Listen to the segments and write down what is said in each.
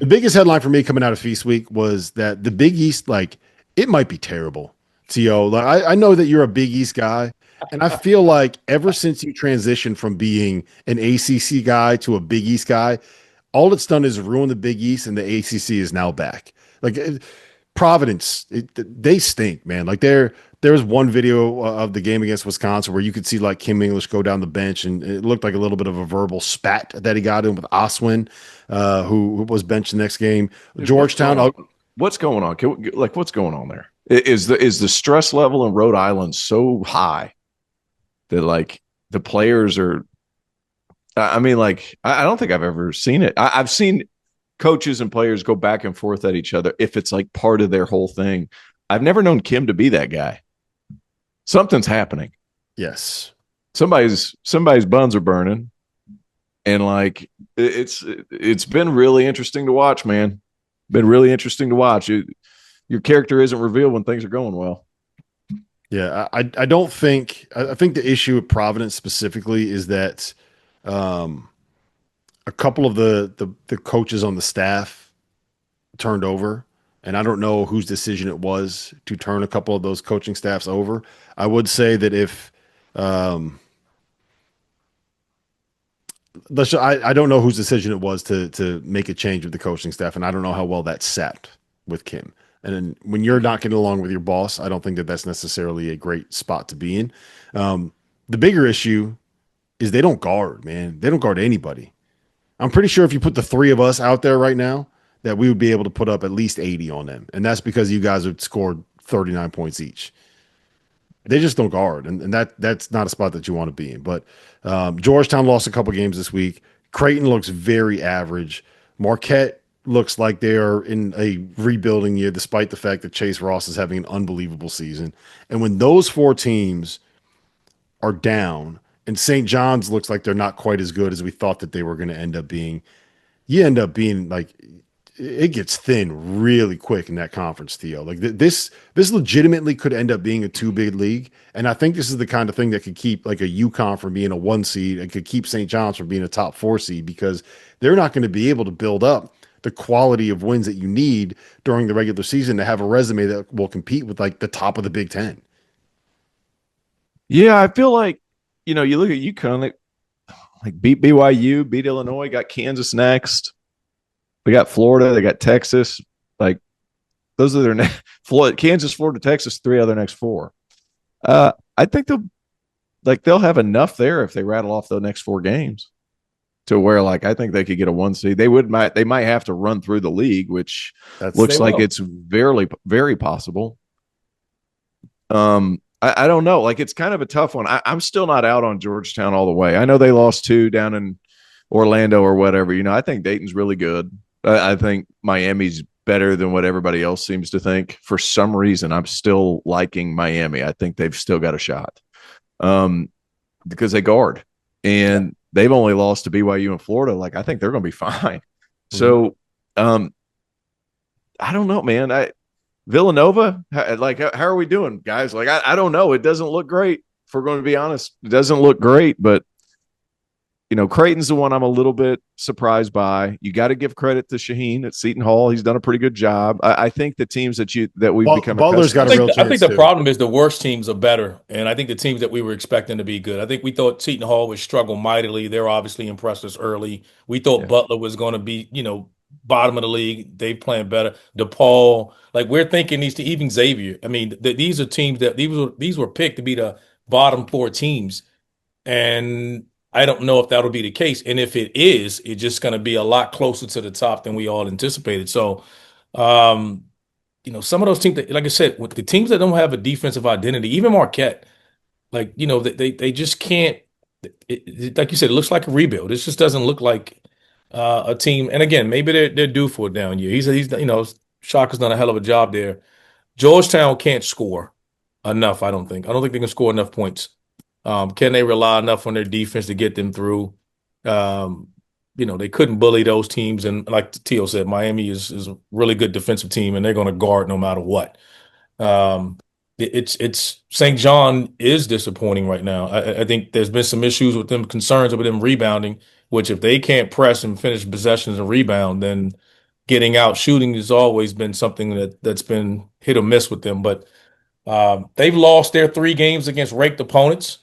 The biggest headline for me coming out of Feast Week was that the Big East, like, it might be terrible. To like, I know that you're a Big East guy, and I feel like ever since you transitioned from being an ACC guy to a Big East guy, all it's done is ruin the Big East, and the ACC is now back. Like Providence, they stink, man. Like there was one video of the game against Wisconsin where you could see like Kim English go down the bench, and it looked like a little bit of a verbal spat that he got in with Oswin, who was benched the next game. Dude, Georgetown. What's going on? What's going on there? Is the stress level in Rhode Island so high that like the players are? I mean, like I don't think I've ever seen it. I've seen coaches and players go back and forth at each other if it's like part of their whole thing. I've never known Kim to be that guy. Something's happening. Yes. Somebody's buns are burning. And like it's been really interesting to watch, man. Been really interesting to watch. Your character isn't revealed when things are going well. Yeah, I don't think I think the issue with Providence specifically is that a couple of the coaches on the staff turned over, and I don't know whose decision it was to turn a couple of those coaching staffs over. I would say that if I don't know whose decision it was to make a change with the coaching staff, and I don't know how well that sat with Kim. And then when you're not getting along with your boss, I don't think that that's necessarily a great spot to be in. The bigger issue is they don't guard, man. They don't guard anybody. I'm pretty sure if you put the three of us out there right now, that we would be able to put up at least 80 on them. And that's because you guys have scored 39 points each. They just don't guard, and that's not a spot that you want to be in. But Georgetown lost a couple games this week. Creighton looks very average. Marquette looks like they are in a rebuilding year, despite the fact that Chase Ross is having an unbelievable season. And when those four teams are down, and St. John's looks like they're not quite as good as we thought that they were going to end up being, you end up being like, it gets thin really quick in that conference, Theo. Like this legitimately could end up being a two-bid league. And I think this is the kind of thing that could keep like a UConn from being a 1 seed and could keep St. John's from being a top 4 seed, because they're not going to be able to build up the quality of wins that you need during the regular season to have a resume that will compete with like the top of the Big Ten. Yeah, I feel like, you look at UConn, like beat BYU, beat Illinois, got Kansas next. We got Florida, they got Texas. Like those are their Kansas, Florida, Texas, 3 other next 4. I think they'll have enough there if they rattle off the next 4 games to where like I think they could get a 1 seed. They might have to run through the league, which looks like it's very, very possible. I don't know. Like it's kind of a tough one. I'm still not out on Georgetown all the way. I know they lost 2 down in Orlando or whatever. I think Dayton's really good. I think Miami's better than what everybody else seems to think. For some reason, I'm still liking Miami. I think they've still got a shot because they guard. And they've only lost to BYU and Florida. Like, I think they're going to be fine. Mm-hmm. So, I don't know, man. Villanova, like, how are we doing, guys? Like, I don't know. It doesn't look great, if we're going to be honest. It doesn't look great, but Creighton's the one I'm a little bit surprised by. You got to give credit to Shaheen at Seton Hall. He's done a pretty good job. I think the teams that we've become Butler's got a real chance. I think the problem is the worst teams are better, and I think the teams that we were expecting to be good. I think we thought Seton Hall would struggle mightily. They're obviously impressed us early. We thought Butler was going to be, bottom of the league. They playing better. DePaul, like we're thinking even Xavier. I mean, these are teams that these were picked to be the bottom 4 teams, and I don't know if that'll be the case. And if it is, it's just going to be a lot closer to the top than we all anticipated. So, some of those teams, like I said, with the teams that don't have a defensive identity, even Marquette, like, they just can't, like you said, it looks like a rebuild. It just doesn't look like a team. And again, maybe they're due for a down year. He's Shaka's done a hell of a job there. Georgetown can't score enough, I don't think. I don't think they can score enough points. Can they rely enough on their defense to get them through? They couldn't bully those teams. And like Tio said, Miami is a really good defensive team, and they're going to guard no matter what. It's St. John is disappointing right now. I think there's been some issues with them, concerns with them rebounding, which if they can't press and finish possessions and rebound, then getting out. Shooting has always been something that's been hit or miss with them, but they've lost their 3 games against ranked opponents,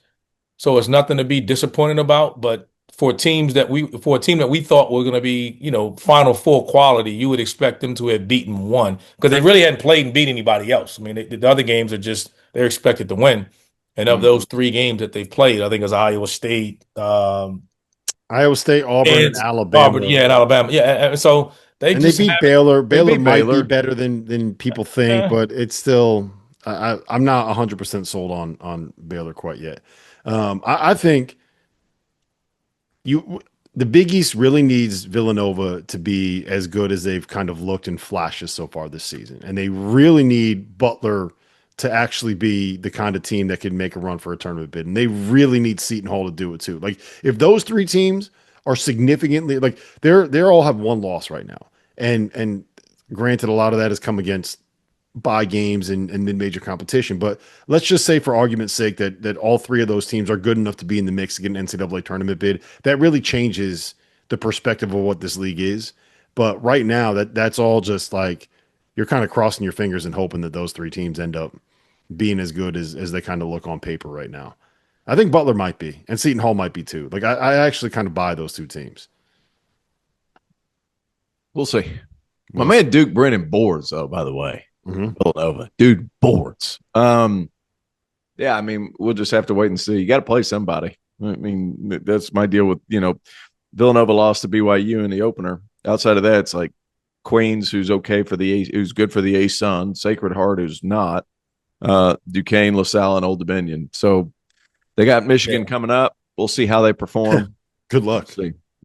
so it's nothing to be disappointed about. But for a team that we thought were going to be, Final Four quality, you would expect them to have beaten one because they really hadn't played and beat anybody else. I mean, the other games are just they're expected to win. And of those 3 games that they played, I think it was Iowa State, Auburn, and Alabama. Auburn, and Alabama, and so they beat Baylor. Baylor might be better than people think, Yeah. but it's still I'm not 100% sold on Baylor quite yet. I think the Big East really needs Villanova to be as good as they've kind of looked in flashes so far this season, and they really need Butler to actually be the kind of team that can make a run for a tournament bid. And they really need Seton Hall to do it too. Like if those 3 teams are significantly like they're all have 1 loss right now. And granted, a lot of that has come against bye games and mid-major competition. But let's just say for argument's sake that all 3 of those teams are good enough to be in the mix to get an NCAA tournament bid. That really changes the perspective of what this league is. But right now that's all just like you're kind of crossing your fingers and hoping that those 3 teams end up being as good as they kind of look on paper right now. I think Butler might be, and Seton Hall might be too. Like I actually kind of buy those 2 teams. We'll see. My man Duke Brennan boards, though, by the way. Villanova. Dude, boards. Yeah, I mean, we'll just have to wait and see. You got to play somebody. I mean, that's my deal with, Villanova lost to BYU in the opener. Outside of that, it's like Queens, who's okay for who's good for the A-Sun, Sacred Heart, who's not, Duquesne, LaSalle, and Old Dominion. So they got Michigan coming up. We'll see how they perform. Good luck. We'll see.